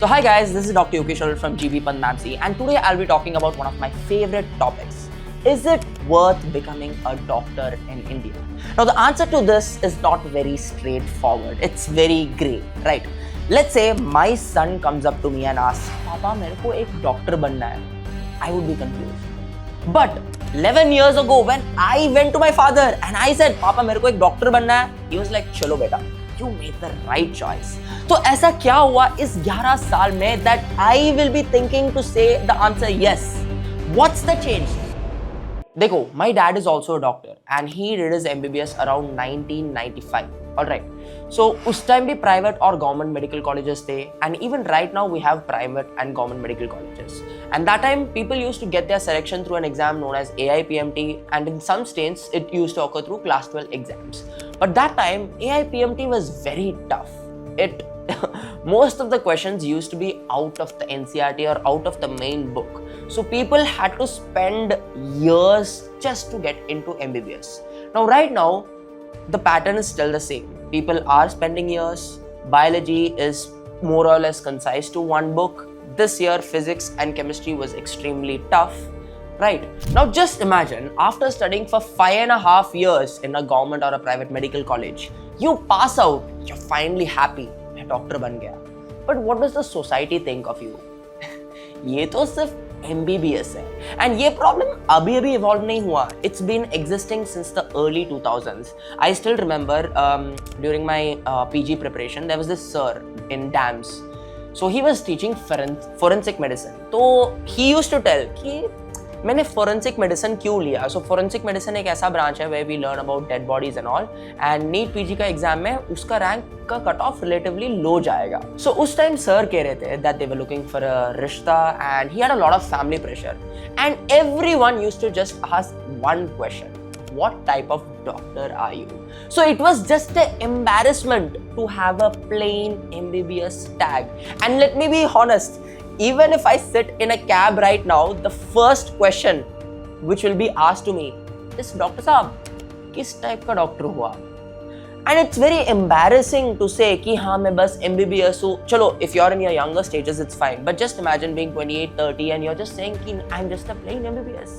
So hi guys, this is Dr. Yogesh Aral from GB Padmanabhi, and today I'll be talking about one of my favorite topics. Is it worth becoming a doctor in India? Now the answer to this is not very straightforward. It's very grey, right? Let's say my son comes up to me and asks, "Papa, मेरे को एक doctor बनना है." I would be confused. But 11 years ago when I went to my father and I said, "Papa, मेरे को एक doctor बनना है," he was like, "चलो बेटा." You made the right choice. तो ऐसा क्या हुआ इस 11 साल में that I will be thinking to say the answer yes? What's the change? देखो, my dad is also a doctor and he did his MBBS around 1995. Alright. So उस time भी private और government medical colleges थे, and even right now we have private and government medical colleges. And that time people used to get their selection through an exam known as AIPMT, and in some states it used to occur through class 12 exams. But that time AIPMT was very tough. Most of the questions used to be out of the NCERT or out of the main book. So people had to spend years just to get into MBBS. Right now, the pattern is still the same. People are spending years. Biology is more or less concise to one book. This year, physics and chemistry was extremely tough. Right. Now just imagine, after studying for 5.5 years in a government or a private medical college, you pass out, you're finally happy. मैं doctor बन गया. But what does the society think of you? ये तो सिर्फ MBBS है. And ये problem अभी evolve नहीं हुआ. It's been existing since the early 2000s. I still remember during my PG preparation, there was this sir in DAMS. So he was teaching forensic medicine. तो he used to tell कि मैंने forensic medicine क्यों लिया? So forensic medicine एक ऐसा branch है where we learn about dead bodies and all, and NEET PG का exam में उसका rank का cut off relatively low जाएगा. So उस time sir कह रहे थे that they were looking for a रिश्ता and he had a lot of family pressure, and everyone used to just ask one question: what type of doctor are you? So it was just an embarrassment to have a plain MBBS tag. And let me be honest, even if I sit in a cab right now, the first question which will be asked to me is, "Doctor साहब, किस type का doctor हुआ?" And it's very embarrassing to say कि हाँ मैं बस MBBS हूँ. चलो, if you're in your younger stages, it's fine. But just imagine being 28, 30 and you're just saying कि I'm just a plain MBBS.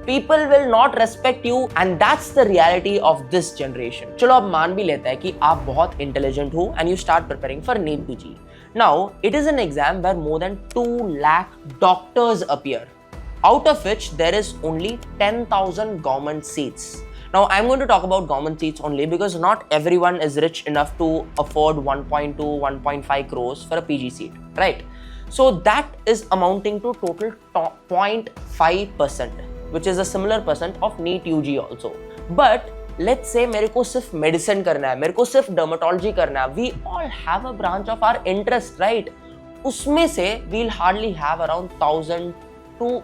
People will not respect you, and that's the reality of this generation. चलो अब मान भी लेते हैं कि आप बहुत intelligent हो and you start preparing for NEET PG. Now, it is an exam where more than 2 lakh doctors appear, out of which there is only 10,000 government seats. Now, I'm going to talk about government seats only because not everyone is rich enough to afford 1.2, 1.5 crores for a PG seat, right? So that is amounting to total 0.5%, which is a similar percent of NEET UG also. But let's say मेरे को सिर्फ medicine करना है, मेरे को सिर्फ dermatology करना है. We all have a branch of our interest, right? उसमें से we'll hardly have around 1,000 to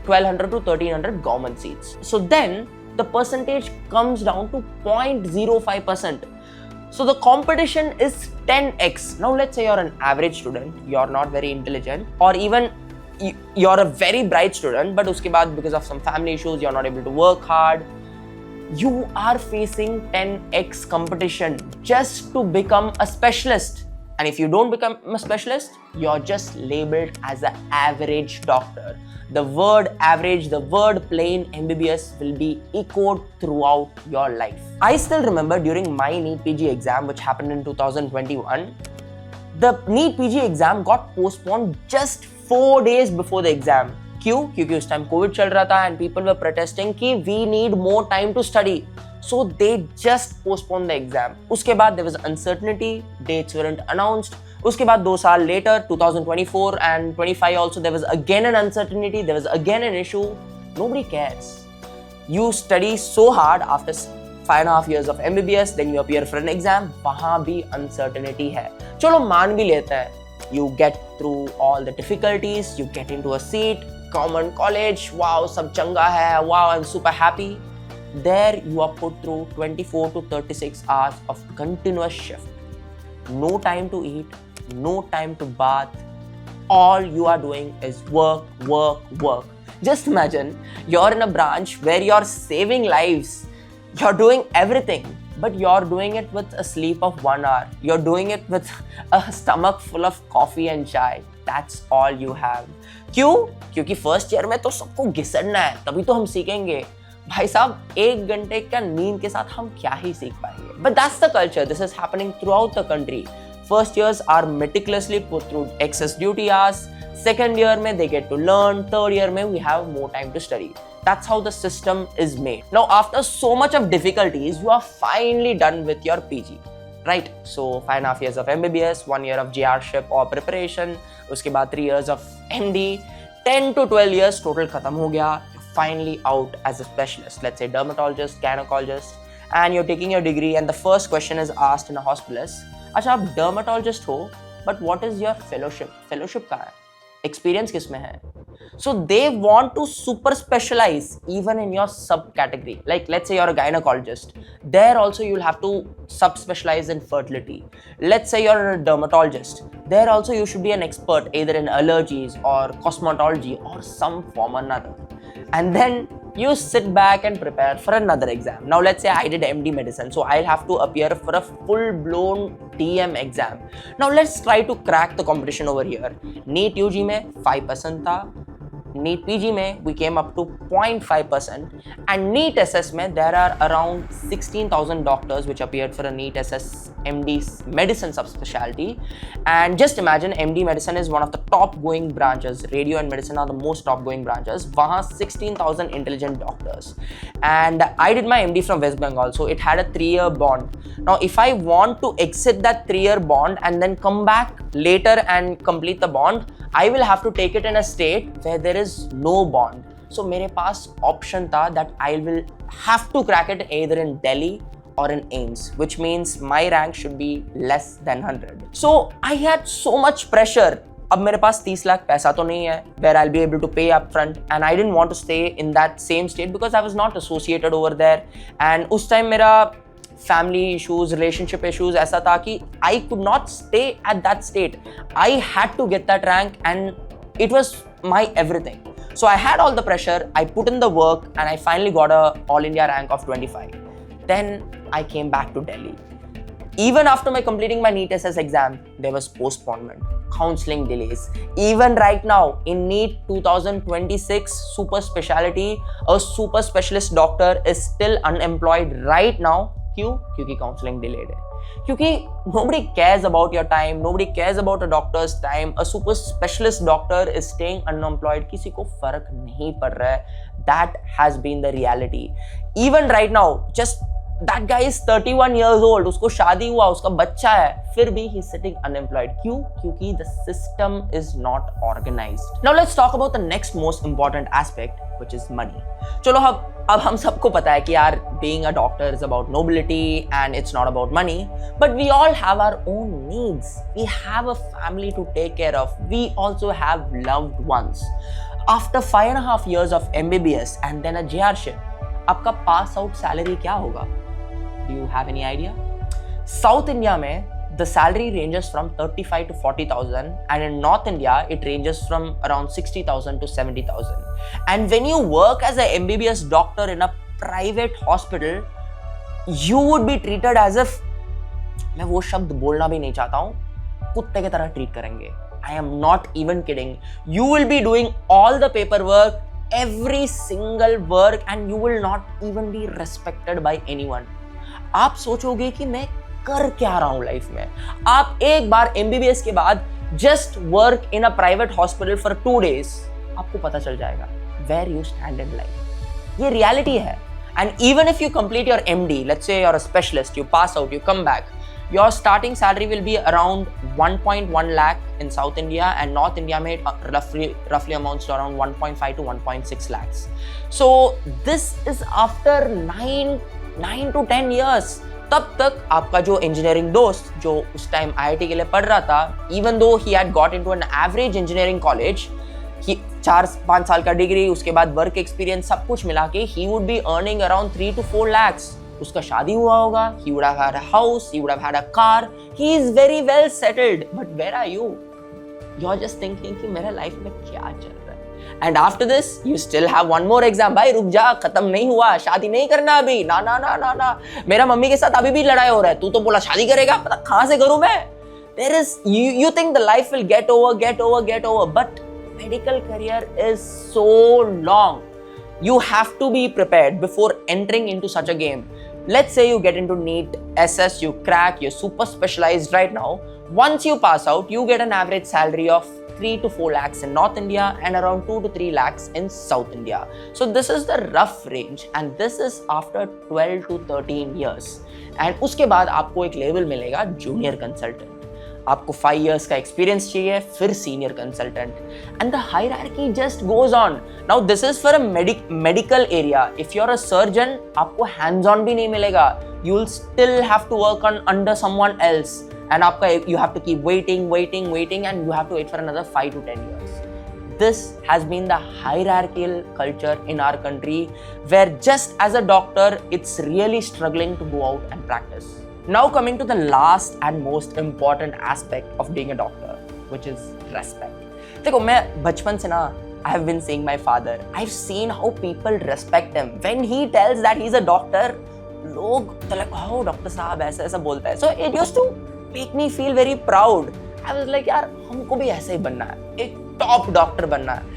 1,200 to 1,300 government seats. So then the percentage comes down to 0.05%. So the competition is 10x. Now let's say you're an average student, you're not very intelligent, or even you're a very bright student, but उसके बाद because of some family issues, you're not able to work hard. You are facing 10x competition just to become a specialist. And if you don't become a specialist, you're just labeled as an average doctor. The word average, the word plain MBBS will be echoed throughout your life. I still remember during my NEET PG exam, which happened in 2021, the NEET PG exam got postponed just 4 days before the exam. क्यों? क्योंकि उस time Covid चल रहा था and people were protesting कि we need more time to study. So they just postponed the exam. उसके बाद there was uncertainty, dates weren't announced. उसके बाद 2 साल later, 2024 and 25 also, there was again an uncertainty, there was again an issue. Nobody cares. You study so hard after 5.5 years of MBBS, then you appear for an exam, वहाँ भी uncertainty है. चलो मान भी लेते हैं. You get through all the difficulties, you get into a seat, government college, wow, sab changa hai, wow, I'm super happy. There you are put through 24 to 36 hours of continuous shift. No time to eat, no time to bath. All you are doing is work, work, work. Just imagine you're in a branch where you're saving lives. You're doing everything. but you're doing it with a sleep of 1 hour. You're doing it with a stomach full of coffee and chai. That's all you have. क्यों? क्योंकि first year में तो सबको घिसड़ना है, तभी तो हम सीखेंगे. भाई साहब, 1 घंटे का नींद के साथ हम क्या ही सीख पाएंगे. But that's the culture. This is happening throughout the country. First years are meticulously put through excess duty hours. Second year में they get to learn. Third year में we have more time to study. That's how the system is made. Now, after so much of difficulties, you are finally done with your PG, right? So 5.5 years of MBBS, 1 year of JRship or preparation, उसके बाद 3 years of MD, 10 to 12 years total खत्म हो गया. You're finally out as a specialist, let's say dermatologist, gynecologist, and you're taking your degree. And the first question is asked in a hospitalist. अच्छा, आप dermatologist हो, but what is your fellowship? Fellowship कहाँ है? Experience किसमें है? So they want to super specialize even in your subcategory. Like let's say you're a gynecologist. There also you'll have to subspecialize in fertility. Let's say you're a dermatologist. There also you should be an expert either in allergies or cosmetology or some form or another. And then you sit back and prepare for another exam. Now let's say I did MD medicine, so I'll have to appear for a full-blown DM exam. Now let's try to crack the competition over here. NEET UG में 5% था, NEET PG में we came up to 0.5%, and NEET SS में there are around 16,000 doctors which appeared for a NEET SS MD medicine subspecialty. And just imagine MD medicine is one of the top going branches. Radio and medicine are the most top going branches. वहाँ 16,000 intelligent doctors. And I did my MD from West Bengal, so it had a 3-year bond. Now if I want to exit that 3-year bond and then come back later and complete the bond, I will have to take it in a state where there is no bond. So मेरे पास option था that I will have to crack it either in Delhi or in AIIMS, which means my rank should be less than 100. So I had so much pressure. अब मेरे पास 30 लाख पैसा तो नहीं है where I'll be able to pay up front, and I didn't want to stay in that same state because I was not associated over there. And उस time मेरा family issues, relationship issues ऐसा था कि I could not stay at that state. I had to get that rank and it was my everything. So I had all the pressure, I put in the work, and I finally got a All India rank of 25. Then I came back to Delhi. Even after my completing my NEET SS exam, there was postponement, counseling delays. Even right now, in NEET 2026 super specialty, a super specialist doctor is still unemployed right now. क्यों? क्योंकि counseling delayed है. क्योंकि nobody cares about your time, nobody cares about a doctor's time. A super specialist doctor is staying unemployed. किसी को फर्क नहीं पड़ रहा है. That has been the reality. Even right now, just that guy is 31 years old. उसको शादी हुआ, उसका बच्चा है, फिर भी he's sitting unemployed. क्यों? क्योंकि the system is not organized. Now let's talk about the next most important aspect, which is money. चलो अब हम सबको पता है कि यार being a doctor is about nobility and it's not about money, but we all have our own needs. We have a family to take care of. We also have loved ones. After 5.5 years of MBBS and then a JRship, आपका pass out salary क्या होगा? Do you have any idea? South India में the salary ranges from 35 to 40,000, and in North India it ranges from around 60,000 to 70,000. And when you work as a MBBS doctor in a private hospital, you would be treated as if, मैं वो शब्द बोलना भी नहीं चाहता हूँ, कुत्ते की तरह treat करेंगे. I am not even kidding. You will be doing all the paperwork, every single work, and you will not even be respected by anyone. आप सोचोगे कि मैं कर क्या रहा हूं लाइफ में. आप एक बार MBBS के बाद just work in a private hospital for 2 days, आपको पता चल जाएगा where you stand in life. ये reality है. And even if you complete your MD, let's say you're a specialist, you pass out, you come back, your starting salary will be around 1.1 lakh in South India, and North India में roughly amounts to around 1.5 to 1.6 lakhs. So this is after 9 to 10 years. तब तक आपका जो engineering दोस्त जो उस time IIT के लिए पढ़ रहा था, even though he had got into an average engineering college, 4-5 साल का डिग्री, उसके बाद वर्क एक्सपीरियंस सब कुछ मिला के he would be earning around 3 to 4 lakhs. उसका शादी हुआ होगा, he would have had a house, he would have had a car, he is very well settled. But where are you? You're just thinking कि मेरे life में क्या चल रहा है. And after this, you still have one more exam. भाई रुक जा, खत्म नहीं हुआ, शादी नहीं करना अभी, ना ना ना ना ना, मेरा मम्मी के साथ अभी भी लड़ाई हो रहा है, तू तो बोला शादी करेगा, पता कहाँ से करूँ मैं? There is, you think the life will get over, but medical career is so long. You have to be prepared before entering into such a game. Let's say you get into NEET, SS, you crack, you're super specialized right now. Once you pass out, you get an average salary of 3 to 4 lakhs in North India and around 2 to 3 lakhs in South India. So this is the rough range, and this is after 12 to 13 years. And उसके बाद आपको एक level मिलेगा junior consultant. आपको 5 years का experience चाहिए, फिर senior consultant, and the hierarchy just goes on. Now this is for a medical area. If you are a surgeon, आपको हैंड्स ऑन भी नहीं मिलेगा. You will still have to work on under someone else, and आपका you have to keep waiting and you have to wait for another 5 to 10 years. This has been the hierarchical culture in our country, where just as a doctor, it's really struggling to go out and practice. Now coming to the last and most important aspect of being a doctor, which is respect. देखो, मैं बचपन से ना, I have been seeing my father. I've seen how people respect him. When he tells that he's a doctor, लोग तो like, oh, doctor साहब ऐसा बोलता है. So it used to make me feel very proud. I was like, यार हमको भी ऐसे ही बनना है, एक टॉप डॉक्टर बनना है,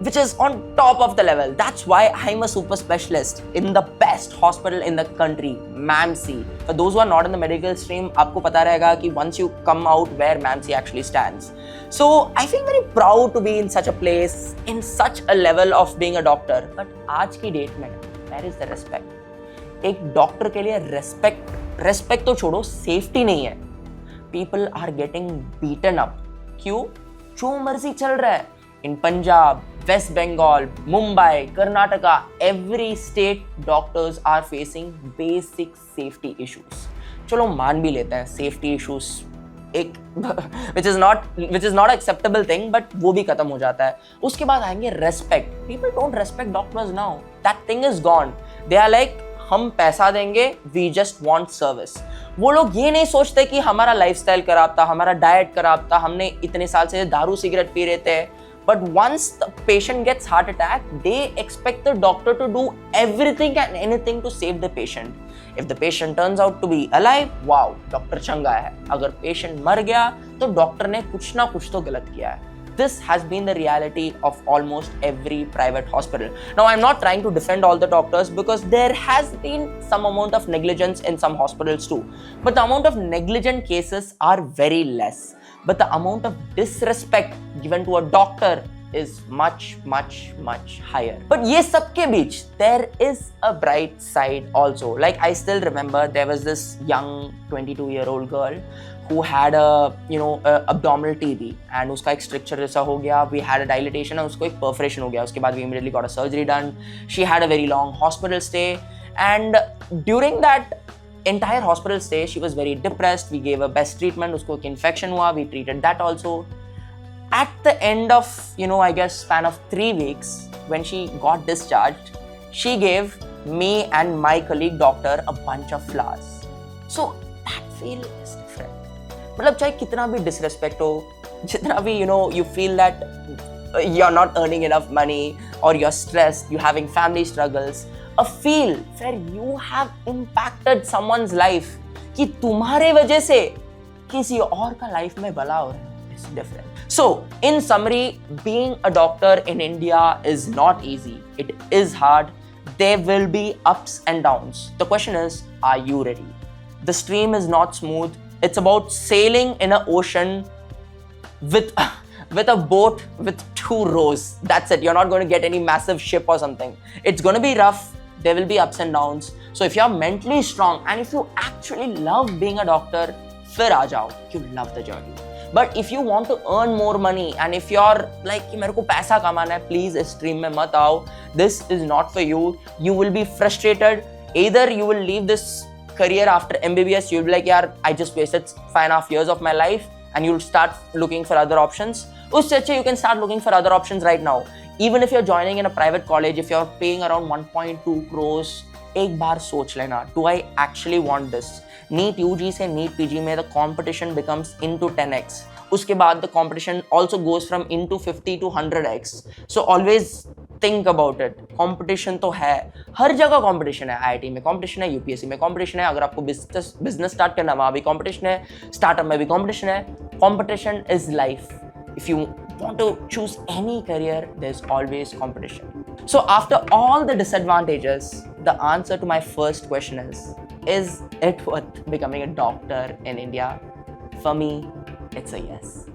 which is on top of the level. That's why I'm a super specialist in the best hospital in the country, MAMC. For those who are not in the medical stream, आपको पता रहेगा कि once you come out where MAMC actually stands. So I feel very proud to be in such a place, in such a level of being a doctor. But आज की date में where is the respect? एक doctor के लिए respect तो छोड़ो, safety नहीं है. People are getting beaten up. क्यों? जो मर्जी चल रहा है. In Punjab, West Bengal, Mumbai, Karnataka, every state doctors are facing basic safety issues. चलो मान भी लेते हैं safety issues एक which is not acceptable thing, but वो भी खत्म हो जाता है. उसके बाद आएंगे respect. People don't respect doctors now. That thing is gone. They are like, हम पैसा देंगे, we just want service. वो लोग ये नहीं सोचते कि हमारा लाइफस्टाइल खराब था, हमारा डाइट खराब था, हमने इतने साल से दारू सिगरेट पी रहे थे. But once the patient gets heart attack, they expect the doctor to do everything and anything to save the patient. If the patient turns out to be alive, wow, doctor चंगा है. अगर patient मर गया तो doctor ने कुछ ना कुछ तो गलत किया है. This has been the reality of almost every private hospital. Now, I'm not trying to defend all the doctors, because there has been some amount of negligence in some hospitals too. But the amount of negligent cases are very less. But the amount of disrespect given to a doctor is much higher. But ये सब के बीच, there is a bright side also. Like, I still remember there was this young 22-year-old girl who had a abdominal TB, and उसका एक stricture जैसा हो गया. We had a dilatation and उसको एक perforation हो गया. उसके बाद we immediately got a surgery done. She had a very long hospital stay, and during that entire hospital stay, she was very depressed. We gave her best treatment. उसको एक infection हुआ. We treated that also. At the end of, I guess, span of 3 weeks, when she got discharged, she gave me and my colleague doctor a bunch of flowers. So that feel is different. मतलब चाहे कितना भी disrespect हो, जितना भी, you feel that you're not earning enough money, or you're stressed, you're having family struggles, a feel where you have impacted someone's life, कि तुम्हारे वजह से किसी और का लाइफ में भला हो रहा है, is different. So, in summary, being a doctor in India is not easy. It is hard. There will be ups and downs. The question is, are you ready? The stream is not smooth. It's about sailing in an ocean with a boat with 2 rows. That's it. You're not going to get any massive ship or something. It's going to be rough. There will be ups and downs. So if you're mentally strong and if you actually love being a doctor, फिर आ जाओ. You love the journey. But if you want to earn more money and if you're like कि मेरे को पैसा कमाना है, please इस stream में मत आओ. This is not for you. You will be frustrated. Either you will leave this career after MBBS, you'll be like, यार, I just wasted 5.5 years of my life, and you'll start looking for other options. उससे अच्छे you can start looking for other options right now. Even if you're joining in a private college, if you're paying around 1.2 crores, एक बार सोच लेना, do I actually want this? NEET UG से NEET PG में the competition becomes into 10x. उसके बाद the competition also goes from into 50 to 100x. So always think about it. Competition तो है, हर जगह competition है. IIT में competition है, UPSC में competition है, अगर आपको business start करना है वहाँ भी competition है, startup में भी competition है. Competition is life. If you want to choose any career, there's always competition. So after all the disadvantages, the answer to my first question is it worth becoming a doctor in India? For me, it's a yes.